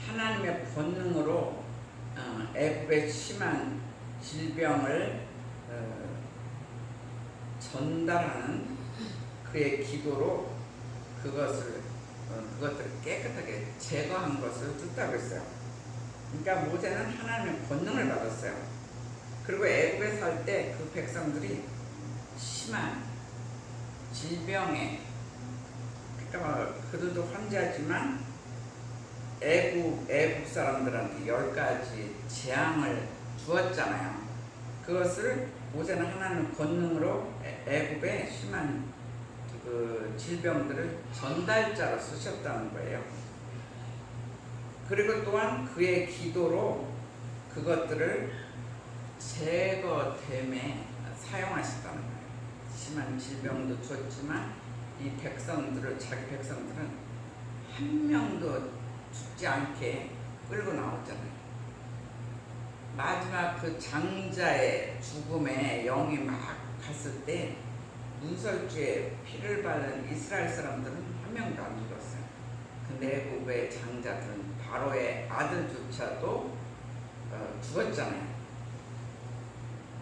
하나님의 권능으로 애굽의 심한 질병을 전달하는 그의 기도로 그것들을 깨끗하게 제거한 것을 뜻하고 있어요. 그러니까 모세는 하나님의 권능을 받았어요. 그리고 애굽에 살 때 그 백성들이 심한 질병에, 그러니까 그들도 환자지만 애굽 사람들한테 10가지 재앙을 주었잖아요. 그것을 모세는 하나님의 권능으로 애굽의 심한 그 질병들을 전달자로 쓰셨다는 거예요. 그리고 또한 그의 기도로 그것들을 제거됨에 사용하셨다는 거예요. 심한 질병도 줬지만 이 백성들을, 자기 백성들은 한 명도 죽지 않게 끌고 나왔잖아요. 마지막 그 장자의 죽음에 영이 막 갔을 때 문설주에 피를 바른 이스라엘 사람들은 한 명도 안 죽었어요. 근데 애굽의 장자들은 바로의 아들조차도 죽었잖아요.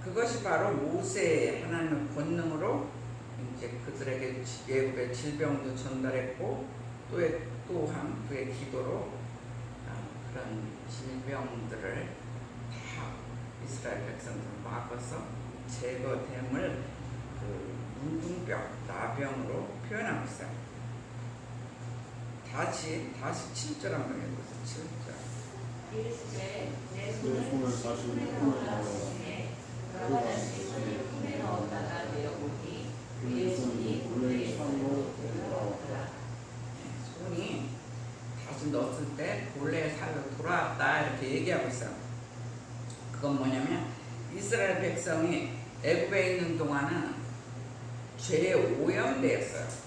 그것이 바로 모세의 하나님의 권능으로 이제 그들에게 애굽의 질병도 전달했고 또한 그의 기도로 그런 질병들을 다 이스라엘 백성들을 막아서 제거됨을 그 문둥병, 나병으로 표현하고 있어요. 다시 7절 한번 읽어보세요. 7절. 이르시되 내 내 손을 손을 다시 품에 품에 넣어라 넣어라. 하시매 그가 다시 손을 품에 넣었다가 내어보니 그의 손이 본래의 살로 돌아왔더라. 손이 다시 넣었을 때 본래의 살로 돌아왔다 이렇게 얘기하고 있어요. 그건 뭐냐면 이스라엘 백성이 애굽에 있는 동안은 죄에 오염되었어요.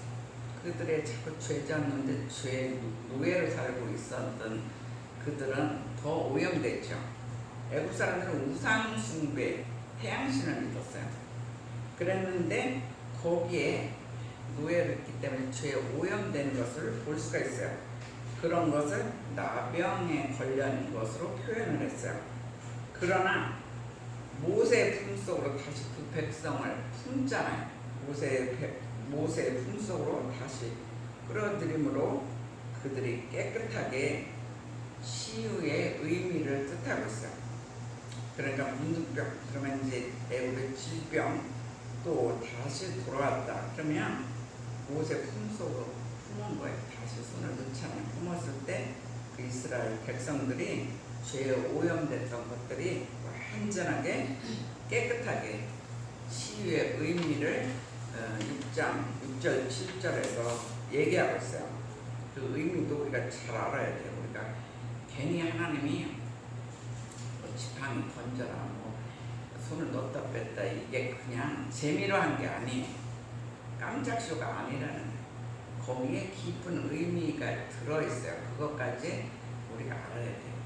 그들의 자꾸 죄 졌는데 죄 노예를 살고 있었던 그들은 더 오염됐죠. 애굽 사람들은 우상 숭배, 태양신을 믿었어요. 그랬는데 거기에 노예를 했기 때문에 죄에 오염된 것을 볼 수가 있어요. 그런 것을 나병에 걸린 것으로 표현을 했어요. 그러나 모세의 품속으로 다시 그 백성을 품잖아요. 모세의 품속으로 다시 끌어들임으로 그들이 깨끗하게 치유의 의미를 뜻하고 있어요. 그러니까 문둥병, 그러면 이제 애굽의 질병 또 다시 돌아왔다. 그러면 모세 품속으로 품은 거예요. 다시 손을 넣잖아요. 품었을 때 그 이스라엘 백성들이 죄에 오염됐던 것들이 완전하게 깨끗하게 치유의 의미를 6절 7절에서 얘기하고 있어요. 그 의미도 우리가 잘 알아야 돼요. 우리가 괜히 하나님이 뭐 지팡이 던져라, 뭐 손을 넣었다 뺐다 이게 그냥 재미로 한 게 아니에요. 깜짝 쇼가 아니라는 거예요. 거기에 깊은 의미가 들어있어요. 그것까지 우리가 알아야 돼요.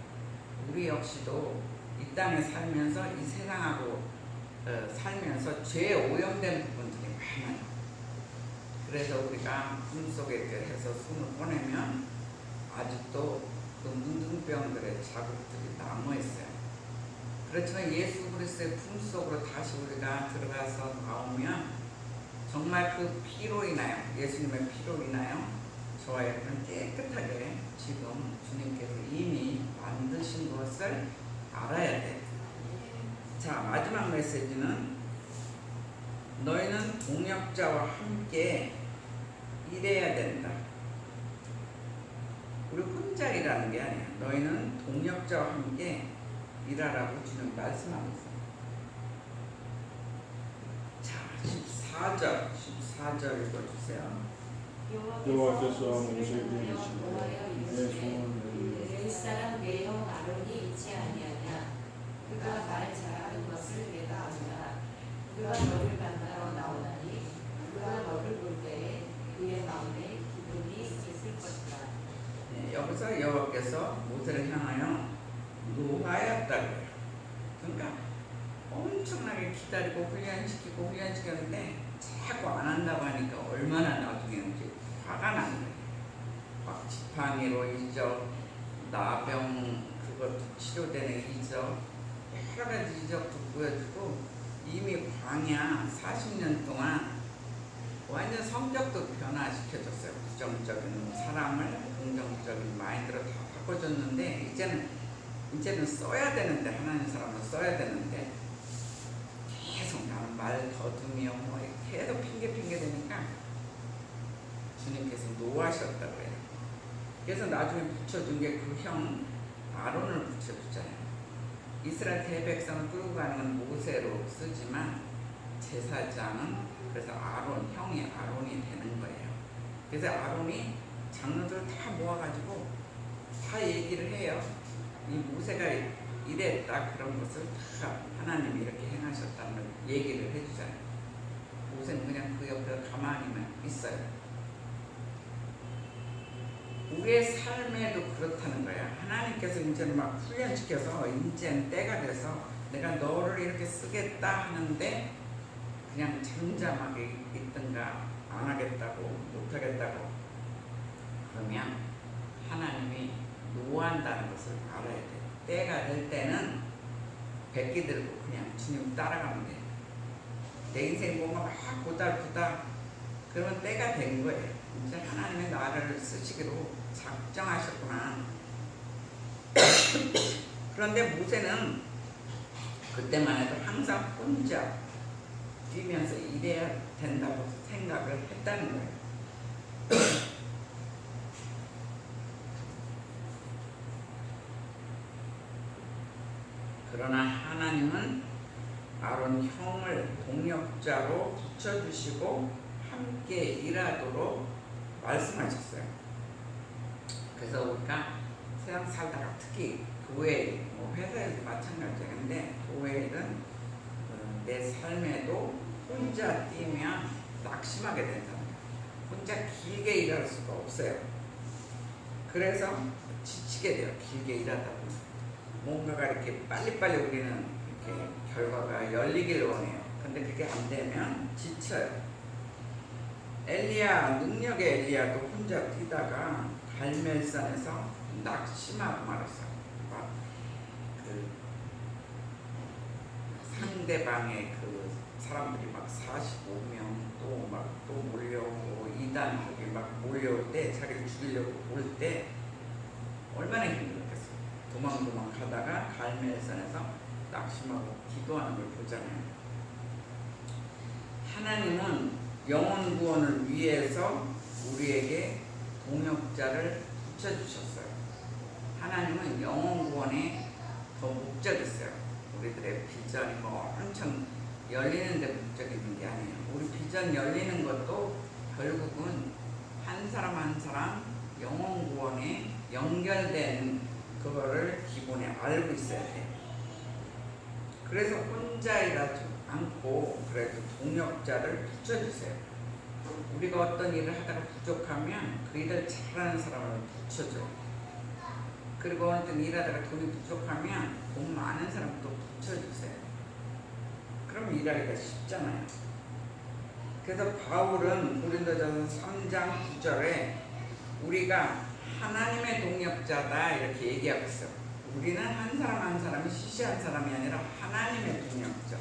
우리 역시도 이 땅에 살면서 이 세상하고 살면서 죄에 오염된 부분들이 많아요. 그래서 우리가 꿈속에 해서 손을 꺼내면 아직도 그 문둥병들의 자국들이 남아있어요. 그렇지만 예수 그리스도의 품속으로 다시 우리가 들어가서 나오면 정말 그 피로 인하여, 예수님의 피로 인하여 저와 여러분 깨끗하게 지금 주님께서 이미 만드신 것을 알아야 돼. 자, 마지막 메시지는 너희는 동역자와 함께 일해야 된다. 우리 혼자 일하는 게 아니야. 너희는 동역자와 함께 일하라고 주님 말씀하고 있어요. 자, 14절 읽어주세요. 여호와께서 모세에게 이르시되 내 종을 옛사람 내 형 아론이 있지 아니하냐. 그가 말 잘하는 것을 내가 안다. 그가 너를 만나러 나오나니 그가 너를 볼 때에 그의 마음에 기쁨이 있을 것이다. 네, 여기서 여호와께서 모세를 향하여 노하였다고요. 그러니까 엄청나게 기다리고 훈련시켰는데 자꾸 안 한다고 하니까 얼마나 나중에는 이제 화가 나는 거예요. 막 지팡이로 이적, 나병 그것도 치료되는 이적, 여러 가지 이적도 보여주고 이미 광야 40년 동안 완전 성격도 변화시켜줬어요. 부정적인 사람을 긍정적인 마인드로 다 바꿔줬는데 이제는 써야 되는데, 하나님 사람을 써야 되는데 계속 나는 말 더듬이요 뭐 계속 핑계 되니까 주님께서 노하셨다고 해요. 그래서 나중에 붙여준 게 그 형 아론을 붙여주잖아요. 이스라엘 대백성을 끌고 가는 건 모세로 쓰지만 제사장은 그래서 형이 아론이 되는 거예요. 그래서 아론이 장로들 다 모아가지고 다 얘기를 해요. 이 모세가 이랬다 그런 것을 다 하나님이 이렇게 행하셨다는 걸 얘기를 해주잖아요. 모세는 그냥 그 옆에 가만히만 있어요. 우리의 삶에도 그렇다는 거야. 하나님께서 이제는 막 훈련시켜서 이제는 때가 돼서 내가 너를 이렇게 쓰겠다 하는데 그냥 잠잠하게 있든가 안 하겠다고 못 하겠다고 그러면 하나님이 노한다는 것을 알아야 돼. 때가 될 때는 백기 들고 그냥 주님 따라가면 돼. 내 인생 뭔가 막 고달프다 그러면 때가 된 거예요. 이제 하나님의 나를 쓰시기로 작정하셨구나. 그런데 모세는 그때만 해도 항상 혼자 뛰면서 일해야 된다고 생각을 했다는 거예요. 그러나 하나님은 아론 형을 동역자로 붙여주시고 함께 일하도록 말씀하셨어요. 그래서 우리가 세상 살다가 특히 교회, 회사에도 마찬가지인데 교회 일은 내 삶에도 혼자 뛰면 낙심하게 된다. 혼자 길게 일할 수가 없어요. 그래서 지치게 돼요. 길게 일하다 보면. 뭔가가 이렇게 빨리빨리 우리는 이렇게 결과가 열리길 원해요. 근데 그게 안 되면 지쳐요. 능력의 엘리야도 혼자 뛰다가 갈멜산에서 낙심하고 말았어요. 그 상대방의 그 사람들이 막 45명 또 몰려오고 이단들이 막 몰려올 때 자기를 죽이려고 올 때 얼마나 힘들었겠어요. 도망 가다가 갈멜산에서 낙심하고 기도하는 걸 보잖아요. 하나님은 영혼 구원을 위해서 우리에게 동역자를 붙여주셨어요. 하나님은 영혼 구원에 더 목적이 있어요. 우리들의 비전이 엄청 열리는 데 목적이 있는 게 아니에요. 우리 비전 열리는 것도 결국은 한 사람 한 사람 영혼 구원에 연결된 그거를 기본에 알고 있어야 돼요. 그래서 혼자 일하지 않고 그래도 동력자를 붙여주세요. 우리가 어떤 일을 하다가 부족하면 그 일을 잘하는 사람을 붙여줘요. 그리고 어떤 일하다가 돈이 부족하면 돈 많은 사람 또 붙여주세요. 그럼 일하기가 쉽잖아요. 그래서 바울은 고린도전서 3장 9절에 우리가 하나님의 동력자다 이렇게 얘기하고 있어요. 우리는 한 사람 한 사람이 시시한 사람이 아니라 하나님의 동력자.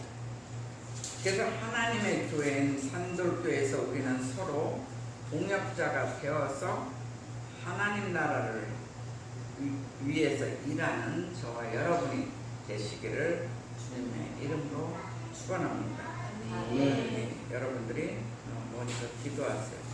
그래서 하나님의 교회인 산돌교회에서 우리는 서로 동력자가 되어서 하나님 나라를 위해서 일하는 저와 여러분이 되시기를 주님의 이름으로 축원합니다. 네. 여러분들이 먼저 기도하세요.